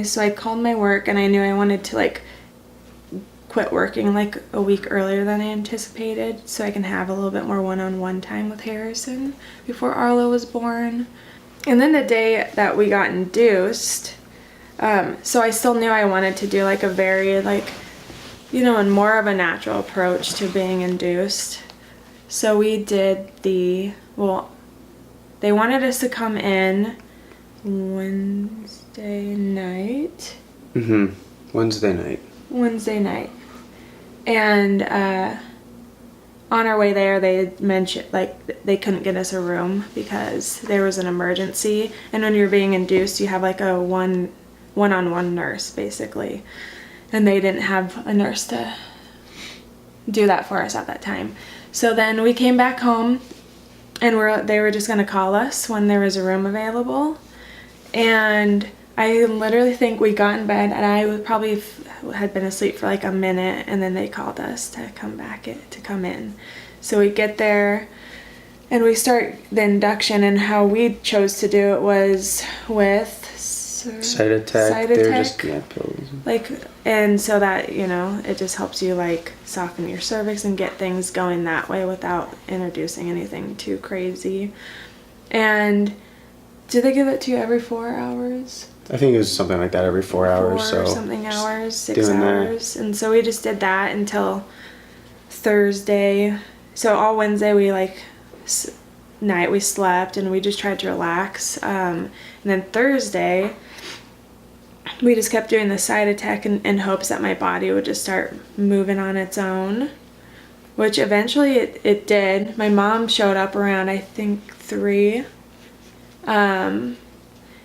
Wednesday, so I called my work and I knew I wanted to like quit working like a week earlier than I anticipated so I can have a little bit more one-on-one time with Harrison before Arlow was born. And then the day that we got induced, so I still knew I wanted to do like a very like, you know, and more of a natural approach to being induced. So we did they wanted us to come in Wednesday night. Wednesday night. And on our way there, they mentioned like they couldn't get us a room because there was an emergency. And when you're being induced, you have like a one-on-one nurse basically. And they didn't have a nurse to do that for us at that time. So then we came back home and they were just gonna call us when there was a room available. And I literally think we got in bed and I would probably had been asleep for like a minute, and then they called us to come in. So we get there and we start the induction, and how we chose to do it was with Cytotec, pills. Like, and so that, you know, it just helps you like soften your cervix and get things going that way without introducing anything too crazy. And do they give it to you every 4 hours? I think it was something like that, every 4 hours. So something hours, 6 hours. And so we just did that until Thursday. So all Wednesday night we slept and we just tried to relax. And then Thursday we just kept doing the Cytotec in hopes that my body would just start moving on its own, which eventually it did. My mom showed up around, I think, 3.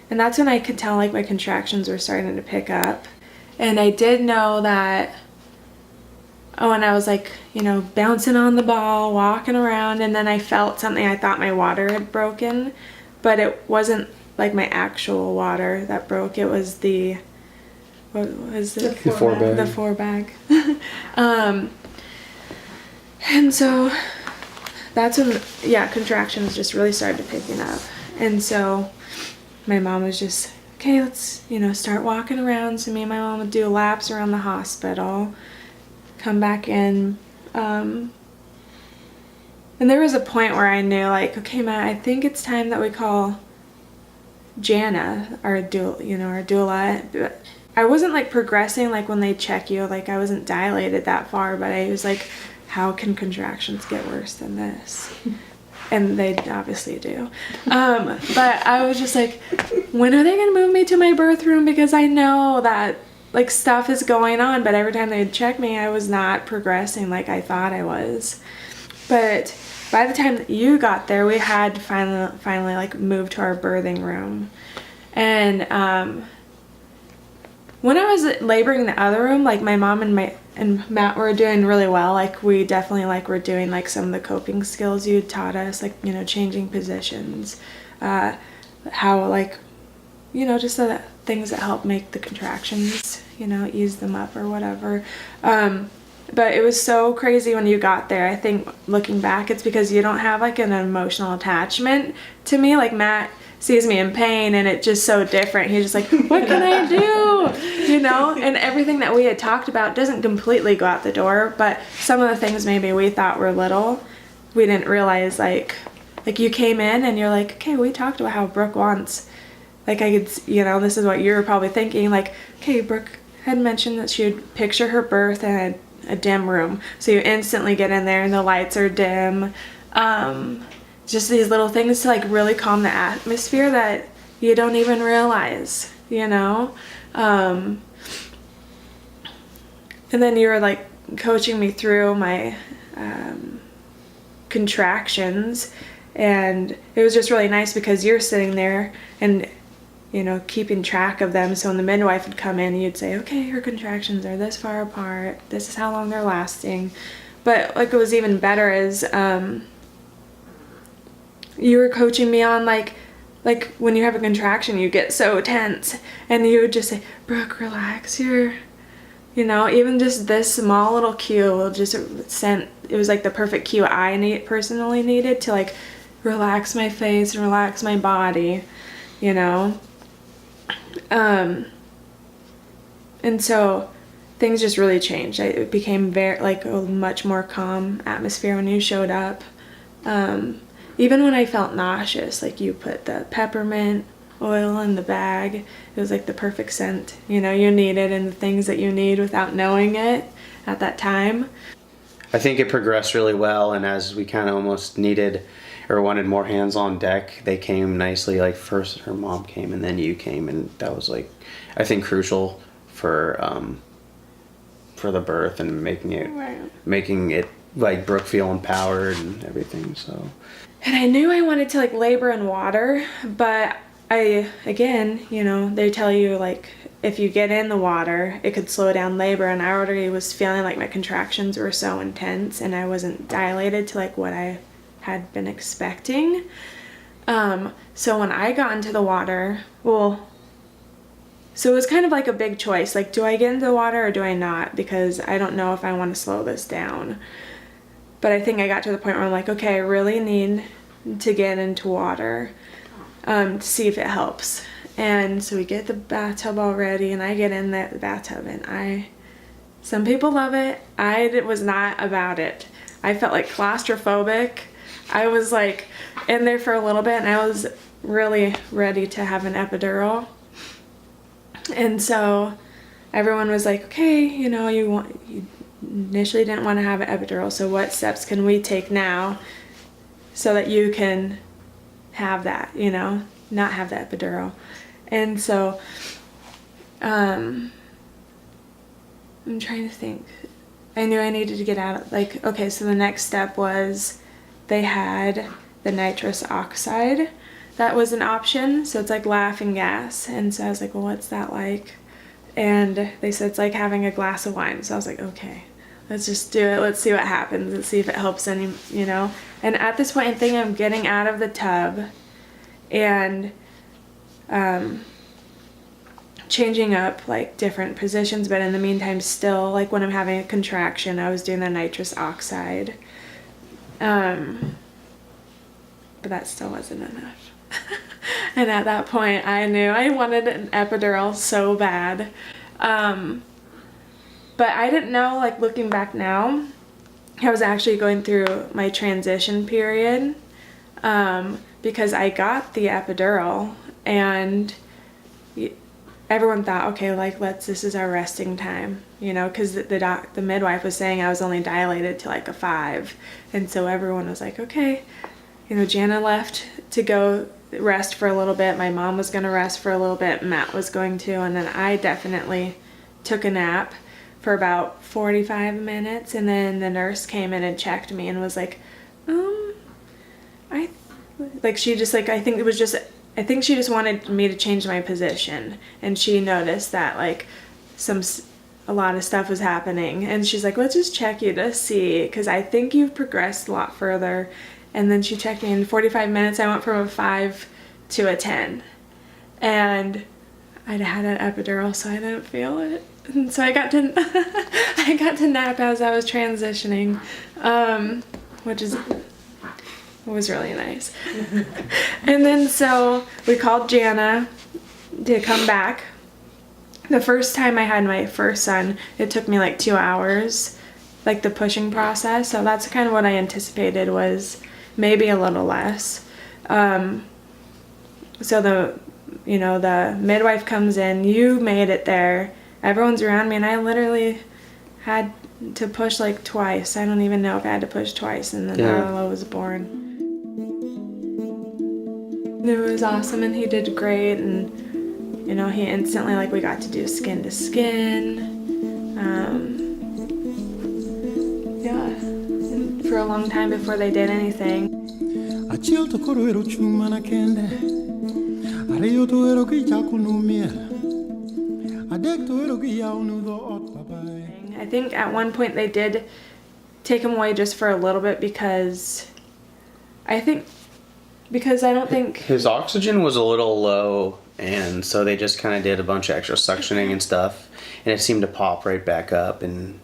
And that's when I could tell like my contractions were starting to pick up. And I did know that, and I was like, you know, bouncing on the ball, walking around, and then I felt something. I thought my water had broken, but it wasn't like my actual water that broke. It was the four bag. And so that's when, contractions just really started picking up. And so my mom was just, okay, let's, you know, start walking around. So me and my mom would do laps around the hospital, come back in. And there was a point where I knew, like, okay, Matt, I think it's time that we call Jana, our doula. I wasn't like progressing, like when they check you, like I wasn't dilated that far, but I was like, how can contractions get worse than this? And they obviously do. But I was just like, when are they gonna move me to my birth room? Because I know that like stuff is going on, but every time they'd check me, I was not progressing like I thought I was. But by the time that you got there, we had finally like moved to our birthing room. And when I was laboring in the other room, like my mom and Matt were doing really well. Like we definitely like were doing like some of the coping skills you taught us, like, you know, changing positions, how like, you know, just the things that help make the contractions, you know, ease them up or whatever. But it was so crazy when you got there. I think looking back, it's because you don't have like an emotional attachment to me. Like Matt sees me in pain and it's just so different. He's just like, what can I do? You know, and everything that we had talked about doesn't completely go out the door, but some of the things maybe we thought were little, we didn't realize, like you came in and you're like, okay, we talked about how Brooke wants, like I could, you know, this is what you were probably thinking, like, okay, Brooke had mentioned that she would picture her birth in a dim room. So you instantly get in there and the lights are dim. Just these little things to like really calm the atmosphere that you don't even realize, you know? And then you were like coaching me through my contractions, and it was just really nice because you're sitting there and, you know, keeping track of them. So when the midwife would come in, you'd say, okay, her contractions are this far apart, this is how long they're lasting. But like, it was even better is you were coaching me on like when you have a contraction, you get so tense, and you would just say, Brooke, relax, you know, even just this small little cue will just send, it was like the perfect cue I personally needed to like relax my face and relax my body, you know. And so things just really changed. It became very like a much more calm atmosphere when you showed up. Even when I felt nauseous, like you put the peppermint oil in the bag, it was like the perfect scent, you know, you needed, and the things that you need without knowing it at that time. I think it progressed really well, and as we kind of almost needed or wanted more hands on deck, they came nicely. Like first her mom came and then you came, and that was like, I think, crucial for the birth and making it like Brooke feel empowered and everything. So, and I knew I wanted to like labor in water, but again, you know, they tell you like if you get in the water, it could slow down labor, and I already was feeling like my contractions were so intense and I wasn't dilated to like what I had been expecting. So when I got into the water, so it was kind of like a big choice, like do I get into the water or do I not, because I don't know if I want to slow this down. But I think I got to the point where I'm like, okay, I really need to get into water to see if it helps. And so we get the bathtub all ready, and I get in the bathtub, and some people love it. I was not about it. I felt like claustrophobic. I was like in there for a little bit, and I was really ready to have an epidural. And so everyone was like, okay, you know, you initially didn't want to have an epidural, so what steps can we take now so that you can have that, you know, not have the epidural. And so I'm trying to think. I knew I needed to get out, like, okay, so the next step was they had the nitrous oxide. That was an option, so it's like laughing gas. And so I was like, well, what's that like? And they said it's like having a glass of wine. So I was like, okay, let's just do it. Let's see what happens and see if it helps any, you know. And at this point, I think I'm getting out of the tub and changing up like different positions, but in the meantime, still like when I'm having a contraction, I was doing the nitrous oxide. But that still wasn't enough. And at that point, I knew I wanted an epidural so bad. But I didn't know, like looking back now, I was actually going through my transition period because I got the epidural, and everyone thought, okay, like this is our resting time, you know, because the midwife was saying I was only dilated to like a 5, and so everyone was like, okay, you know, Jana left to go rest for a little bit, my mom was going to rest for a little bit, Matt was going to, and then I definitely took a nap for about 45 minutes, and then the nurse came in and checked me and was like, she just like, I think she just wanted me to change my position, and she noticed that like a lot of stuff was happening, and she's like, let's just check you to see, because I think you've progressed a lot further. And then she checked me in 45 minutes. I went from a 5 to a 10, and I'd had an epidural, so I didn't feel it. And so I got to nap as I was transitioning, which was really nice. And then so we called Jana to come back. The first time I had my first son, it took me like 2 hours, like the pushing process. So that's kind of what I anticipated, was maybe a little less. So the midwife comes in, you made it there, everyone's around me, and I literally had to push like twice. I don't even know if I had to push twice, and then Arlow was born. It was awesome, and he did great, and you know, he instantly, like, we got to do skin to skin. For a long time before they did anything. I think at one point they did take him away just for a little bit because I don't think his oxygen was a little low, and so they just kind of did a bunch of extra suctioning and stuff, and it seemed to pop right back up, and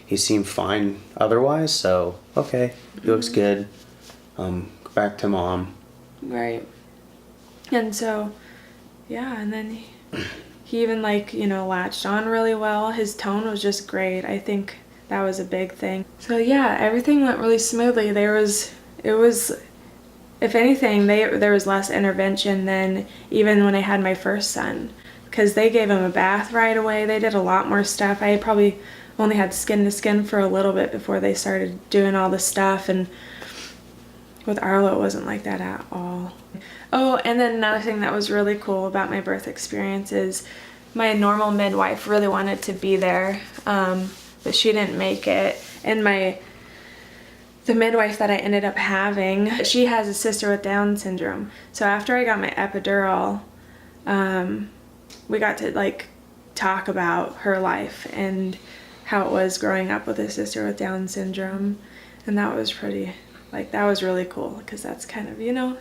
he seemed fine otherwise, so okay, he looks good. Back to mom. Right. And so, yeah, and then he even like, you know, latched on really well. His tone was just great. I think that was a big thing. So yeah, everything went really smoothly. It was, if anything, there was less intervention than even when I had my first son, because they gave him a bath right away. They did a lot more stuff. I probably only had skin to skin for a little bit before they started doing all the stuff, and with Arlow it wasn't like that at all. Oh, and then another thing that was really cool about my birth experience is my normal midwife really wanted to be there, but she didn't make it. And the midwife that I ended up having, she has a sister with Down syndrome. So after I got my epidural, we got to like talk about her life and how it was growing up with a sister with Down syndrome. And that was pretty, like, that was really cool, because that's kind of, you know,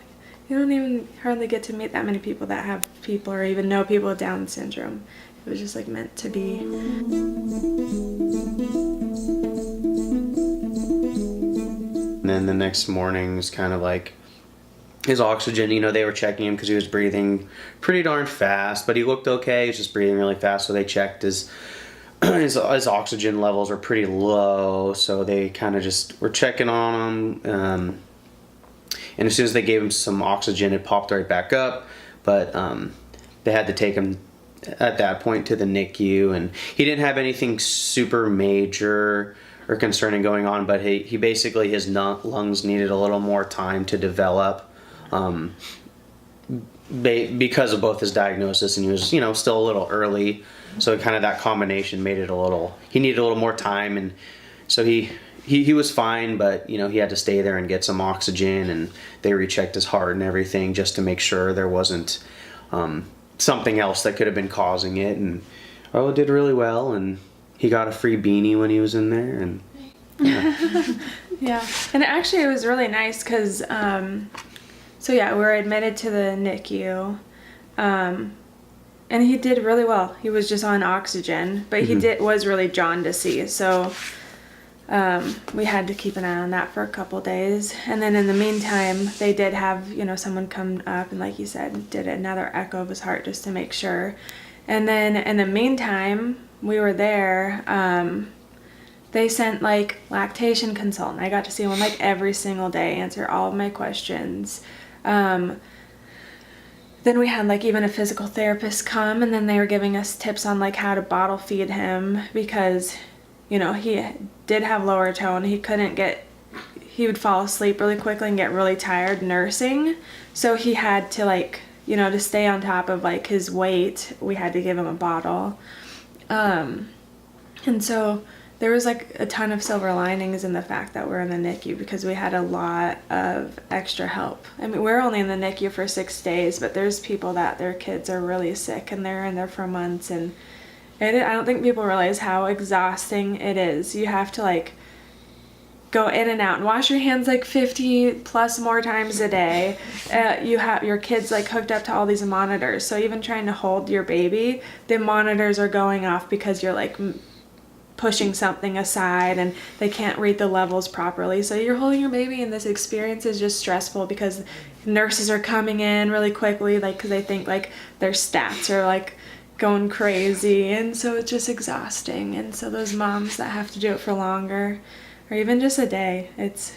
you don't even hardly get to meet that many people that have people or even know people with Down syndrome. It was just like meant to be. And then the next morning was kind of like his oxygen, you know, they were checking him because he was breathing pretty darn fast, but he looked okay. He was just breathing really fast, so they checked his oxygen levels were pretty low, so they kind of just were checking on him. And as soon as they gave him some oxygen, it popped right back up, but they had to take him at that point to the NICU, and he didn't have anything super major or concerning going on, but he basically, his lungs needed a little more time to develop because of both his diagnosis, and he was, you know, still a little early, so kind of that combination made it he needed a little more time, and so he was fine, but, you know, he had to stay there and get some oxygen, and they rechecked his heart and everything just to make sure there wasn't something else that could have been causing it. And it did really well, and he got a free beanie when he was in there, and yeah. Yeah, and actually it was really nice because so yeah, we were admitted to the NICU, and he did really well. He was just on oxygen, but he was really jaundicey, so we had to keep an eye on that for a couple days. And then in the meantime, they did have, you know, someone come up and, like you said, did another echo of his heart just to make sure. And then in the meantime, we were there, they sent like lactation consultant. I got to see one like every single day, answer all of my questions. Then we had like even a physical therapist come, and then they were giving us tips on like how to bottle feed him, because, you know, he did have lower tone. He would fall asleep really quickly and get really tired nursing. So he had to, like, you know, to stay on top of like his weight, we had to give him a bottle. And so there was like a ton of silver linings in the fact that we're in the NICU, because we had a lot of extra help. I mean, we're only in the NICU for 6 days, but there's people that their kids are really sick and they're in there for months, and I don't think people realize how exhausting it is. You have to like go in and out and wash your hands like 50 plus more times a day. You have your kids like hooked up to all these monitors, so even trying to hold your baby, the monitors are going off because you're like pushing something aside and they can't read the levels properly. So you're holding your baby, and this experience is just stressful because nurses are coming in really quickly, like, because they think like their stats are like going crazy, and so it's just exhausting. And so those moms that have to do it for longer, or even just a day, it's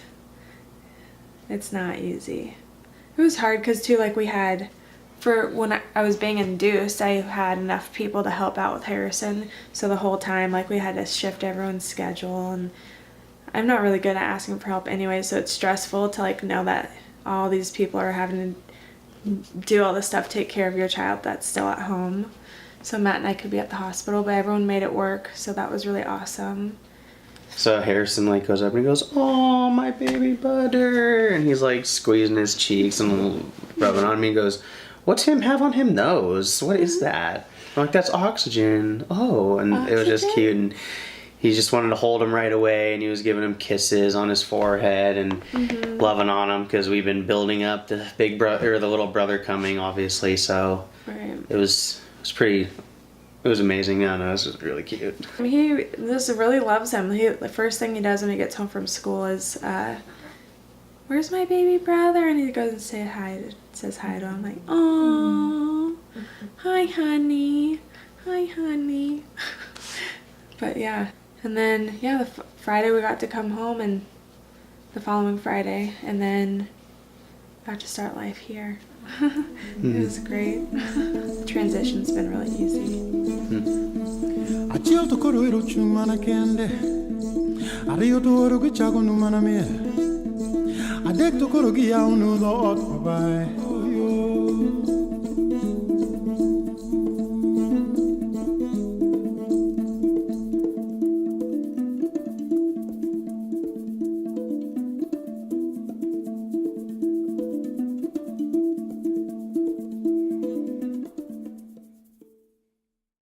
not easy. It was hard because too, like, we had, for when I was being induced, I had enough people to help out with Harrison, so the whole time, like, we had to shift everyone's schedule, and I'm not really good at asking for help anyway, so it's stressful to like know that all these people are having to do all this stuff, take care of your child that's still at home. So Matt and I could be at the hospital, but everyone made it work, so that was really awesome. So Harrison like goes up and he goes, "Oh, my baby butter," and he's like squeezing his cheeks and rubbing on me. He goes, "What's him have on him nose? What is that?" I'm like, "That's oxygen." Oh, and oxygen? It was just cute, and he just wanted to hold him right away, and he was giving him kisses on his forehead and loving on him, because we've been building up the big brother or the little brother coming, obviously. So it was amazing. Yeah, no, this was really cute. He just really loves him. The first thing he does when he gets home from school is, "Where's my baby brother?" And he goes and says hi to him, like, "Oh, hi, honey." hi, honey. But yeah, and then yeah, the Friday we got to come home, and the following Friday, and then got to start life here. It was great. The transition's been really easy. I